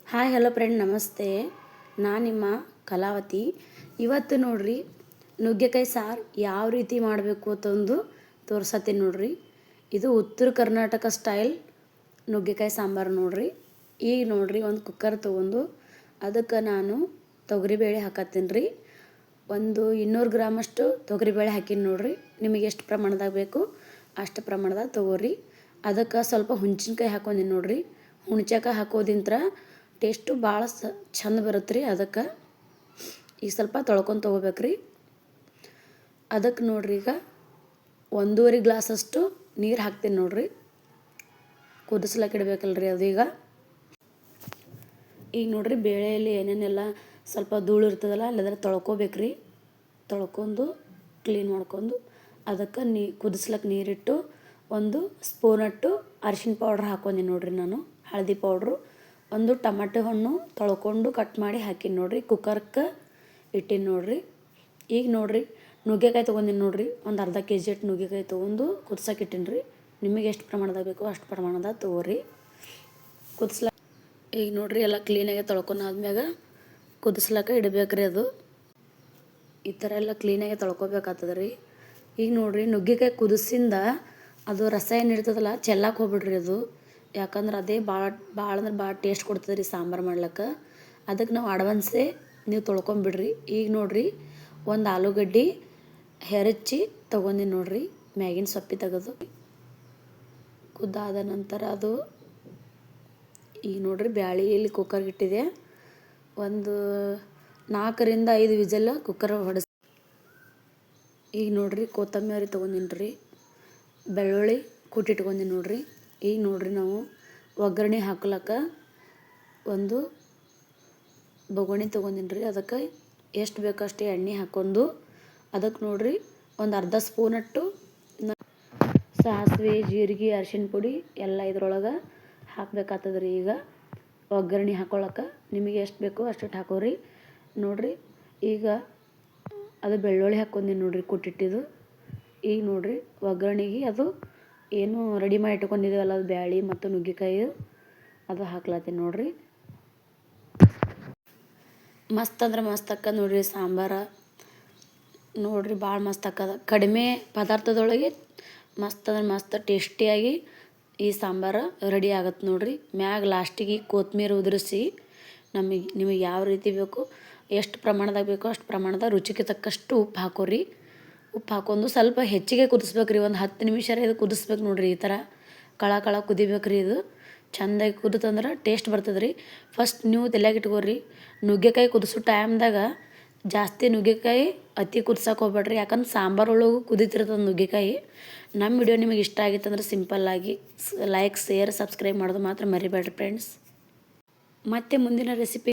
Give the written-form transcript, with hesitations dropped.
Hi hello friend, ನಮಸ್ತೆ. ನಾನು ನಿಮ್ಮ ಕಲಾವತಿ. ಇವತ್ತು ನೋಡ್ರಿ ನುಗ್ಗೆಕಾಯಿ ಸಾರು ಯಾವ ರೀತಿ ಮಾಡಬೇಕು ಅಂತಂದು ತೋರ್ಸತ್ತೀನಿ ನೋಡ್ರಿ. ಇದು ಉತ್ತರ ಕರ್ನಾಟಕ ಸ್ಟೈಲ್ ನುಗ್ಗೆಕಾಯಿ ಸಾಂಬಾರು ನೋಡ್ರಿ. ಈಗ ನೋಡ್ರಿ ಒಂದು ಕುಕ್ಕರ್ ತೊಗೊಂಡು ಅದಕ್ಕೆ ನಾನು ತೊಗರಿಬೇಳೆ ಹಾಕತ್ತೀನಿ ರೀ. ಒಂದು 200 ಗ್ರಾಮಷ್ಟು ತೊಗರಿಬೇಳೆ ಹಾಕಿನಿ ನೋಡ್ರಿ. ನಿಮಗೆ ಎಷ್ಟು ಪ್ರಮಾಣದಾಗ ಬೇಕು ಅಷ್ಟು ಪ್ರಮಾಣದಾಗ ತೊಗೋರಿ. ಅದಕ್ಕೆ ಸ್ವಲ್ಪ ಹುಣ್ಸಿನ್ಕಾಯಿ ಹಾಕೊಂಡಿ ನೋಡ್ರಿ. ಹುಣ್ಸೆಕಾಯಿ ಹಾಕೋದಿಂತ್ರ ಟೇಸ್ಟು ಭಾಳ ಚಂದ ಬರುತ್ತೆ ರೀ. ಅದಕ್ಕೆ ಈಗ ಸ್ವಲ್ಪ ತೊಳ್ಕೊಂಡು ತೊಗೋಬೇಕ್ರಿ. ಅದಕ್ಕೆ ನೋಡ್ರಿ ಈಗ 1.5 ಗ್ಲಾಸಷ್ಟು ನೀರು ಹಾಕ್ತೀನಿ ನೋಡ್ರಿ. ಕುದಿಸ್ಲಕ್ಕೆ ಇಡಬೇಕಲ್ರಿ ಅದು. ಈಗ ನೋಡ್ರಿ ಬೇಳೆಯಲ್ಲಿ ಏನೇನೆಲ್ಲ ಸ್ವಲ್ಪ ಧೂಳು ಇರ್ತದಲ್ಲ ಅಲ್ಲದ್ರೆ ತೊಳ್ಕೊಬೇಕ್ರಿ. ತೊಳ್ಕೊಂಡು ಕ್ಲೀನ್ ಮಾಡ್ಕೊಂಡು ಅದಕ್ಕೆ ಕುದಿಸ್ಲಕ್ಕೆ ನೀರಿಟ್ಟು 1 ಸ್ಪೂನಟ್ಟು ಅರಿಶಿನ ಪೌಡ್ರ್ ಹಾಕೊಂಡಿ ನೋಡ್ರಿ. ನಾನು ಹಳದಿ ಪೌಡ್ರು, 1 ಟಮಾಟೊ ಹಣ್ಣು ತೊಳ್ಕೊಂಡು ಕಟ್ ಮಾಡಿ ಹಾಕಿನಿ ನೋಡ್ರಿ. ಕುಕ್ಕರ್ಗೆ ಇಟ್ಟಿನಿ ನೋಡ್ರಿ. ಈಗ ನೋಡ್ರಿ ನುಗ್ಗೆಕಾಯಿ ತೊಗೊಂಡಿನಿ ನೋಡ್ರಿ. ಒಂದು ಅರ್ಧ kg ಅಷ್ಟು ನುಗ್ಗೆಕಾಯಿ ತೊಗೊಂಡು ಕುದ್ಸಕ್ಕೆ ಇಟ್ಟಿನಿ ರೀ. ನಿಮಗೆ ಎಷ್ಟು ಪ್ರಮಾಣದಾಗ ಬೇಕೋ ಅಷ್ಟು ಪ್ರಮಾಣದಾಗ ತೊಗೋರಿ. ಈಗ ನೋಡ್ರಿ ಎಲ್ಲ ಕ್ಲೀನಾಗಿ ತೊಳ್ಕೊಂಡಾದ್ಮ್ಯಾಗ ಕುದಿಸ್ಲಕ್ಕೆ ಇಡಬೇಕ್ರಿ. ಅದು ಈ ಥರ ಎಲ್ಲ ಕ್ಲೀನಾಗಿ ತೊಳ್ಕೊಬೇಕಾಗ್ತದೆ ರೀ. ಈಗ ನೋಡ್ರಿ ನುಗ್ಗೆಕಾಯಿ ಕುದಿಸಿಂದ ಅದು ರಸ ಏನಿರ್ತದಲ್ಲ ಚೆಲ್ಲಕ್ಕೆ ಹೋಗ್ಬಿಡ್ರಿ. ಅದು ಯಾಕಂದ್ರೆ ಅದೇ ಭಾಳ ಟೇಸ್ಟ್ ಕೊಡ್ತದೆ ರೀ ಸಾಂಬಾರು ಮಾಡ್ಲಿಕ್ಕೆ. ಅದಕ್ಕೆ ನಾವು ಅಡ್ವಾನ್ಸೇ ನೀವು ತೊಳ್ಕೊಂಬಿಡ್ರಿ. ಈಗ ನೋಡ್ರಿ ಒಂದು ಆಲೂಗಡ್ಡೆ ಹೆರಚಿ ತೊಗೊಂಡಿನಿ ನೋಡ್ರಿ. ಮ್ಯಾಗಿನ ಸೊಪ್ಪಿ ತೆಗೆದು ಕುದ್ದಾದ ನಂತರ ಅದು ಈಗ ನೋಡ್ರಿ ಬ್ಯಾಳೆಯಲ್ಲಿ ಕುಕ್ಕರ್ಗೆ ಇಟ್ಟಿದೆ. ಒಂದು 4 ರಿಂದ 5 ವಿಜಲ್ ಕುಕ್ಕರ್ ಹೊಡೆಸಿ. ಈಗ ನೋಡ್ರಿ ಕೊತ್ತಂಬರಿ ತೊಗೊಂಡಿನಿ ರೀ. ಬೆಳ್ಳುಳ್ಳಿ ಕುಟ್ಟಿಟ್ಕೊಂಡಿ ನೋಡ್ರಿ. ಈಗ ನೋಡ್ರಿ ನಾವು ಒಗ್ಗರಣೆ ಹಾಕ್ಲಕ್ಕೆ ಒಂದು ಬೊಗಣಿ ತೊಗೊಂಡಿನಿ ರೀ. ಅದಕ್ಕೆ ಎಷ್ಟು ಬೇಕಷ್ಟು ಎಣ್ಣೆ ಹಾಕ್ಕೊಂಡು ಅದಕ್ಕೆ ನೋಡ್ರಿ ಒಂದು ಅರ್ಧ ಸ್ಪೂನಟ್ಟು ಸಾಸಿವೆ, ಜೀರಿಗೆ, ಅರಿಶಿನ ಪುಡಿ ಎಲ್ಲ ಇದ್ರೊಳಗೆ ಹಾಕ್ಬೇಕಾಗ್ತದೆ ರೀ. ಈಗ ಒಗ್ಗರಣೆ ಹಾಕ್ಕೊಳಕ್ಕೆ ನಿಮಗೆ ಎಷ್ಟು ಬೇಕೋ ಅಷ್ಟು ಹಾಕೋರಿ ನೋಡ್ರಿ. ಈಗ ಅದು ಬೆಳ್ಳುಳ್ಳಿ ಹಾಕ್ಕೊಂಡಿ ನೋಡ್ರಿ ಕುಟ್ಟಿಟ್ಟಿದ್ದು. ಈಗ ನೋಡ್ರಿ ಒಗ್ಗರಣೆಗೆ ಅದು ಏನು ರೆಡಿ ಮಾಡಿ ಇಟ್ಕೊಂಡಿದ್ದೀವಲ್ಲ ಅದು ಬ್ಯಾಳೆ ಮತ್ತು ನುಗ್ಗೆಕಾಯಿ ಅದು ಹಾಕ್ಲತ್ತೀನಿ ನೋಡ್ರಿ. ಮಸ್ತ್ ಅಂದ್ರೆ ಮಸ್ತ್ ಅಕ್ಕದ ನೋಡ್ರಿ ಸಾಂಬಾರು. ನೋಡ್ರಿ ಭಾಳ ಮಸ್ತ್ ಅಕ್ಕದ. ಕಡಿಮೆ ಪದಾರ್ಥದೊಳಗೆ ಮಸ್ತ್ ಅಂದ್ರೆ ಮಸ್ತ್ ಟೇಸ್ಟಿಯಾಗಿ ಈ ಸಾಂಬಾರು ರೆಡಿ ಆಗತ್ತೆ ನೋಡ್ರಿ. ಮ್ಯಾಗ ಲಾಸ್ಟಿಗೆ ಕೊತ್ತಂಬರಿ ಉದುರಿಸಿ ನಿಮಗೆ ಯಾವ ರೀತಿ ಬೇಕು ಎಷ್ಟು ಪ್ರಮಾಣದಾಗ ಬೇಕೋ ಅಷ್ಟು ಪ್ರಮಾಣದಾಗ ರುಚಿಗೆ ತಕ್ಕಷ್ಟು ಉಪ್ಪು ಹಾಕೋರಿ. ಉಪ್ಪು ಹಾಕೊಂಡು ಸ್ವಲ್ಪ ಹೆಚ್ಚಿಗೆ ಕುದಿಸ್ಬೇಕ್ರಿ. ಒಂದು 10 ನಿಮಿಷ ಇದು ಕುದಿಸ್ಬೇಕು ನೋಡ್ರಿ. ಈ ಥರ ಕಳ ಕುದಿಬೇಕ್ರಿ. ಇದು ಚೆಂದಾಗಿ ಕುದಿತಂದ್ರೆ ಟೇಸ್ಟ್ ಬರ್ತದೆ ರೀ. ಫಸ್ಟ್ ನೀವು ತಲೆಯಾಗ ಇಟ್ಕೋರಿ, ನುಗ್ಗೆಕಾಯಿ ಕುದಿಸೋ ಟೈಮ್ದಾಗ ಜಾಸ್ತಿ ನುಗ್ಗೆಕಾಯಿ ಅತಿ ಕುದಿಸೋಕೆ ಹೋಗ್ಬೇಡ್ರಿ. ಯಾಕಂದ್ರೆ ಸಾಂಬಾರು ಒಳಗೂ ಕುದಿತಿರ್ತದೆ ನುಗ್ಗೆಕಾಯಿ. ನಮ್ಮ ವಿಡಿಯೋ ನಿಮಗೆ ಇಷ್ಟ ಆಗಿತ್ತಂದ್ರೆ ಸಿಂಪಲ್ಲಾಗಿ ಲೈಕ್, ಶೇರ್, ಸಬ್ಸ್ಕ್ರೈಬ್ ಮಾಡೋದು ಮಾತ್ರ ಮರಿಬೇಡ್ರಿ ಫ್ರೆಂಡ್ಸ್. ಮತ್ತೆ ಮುಂದಿನ ರೆಸಿಪಿ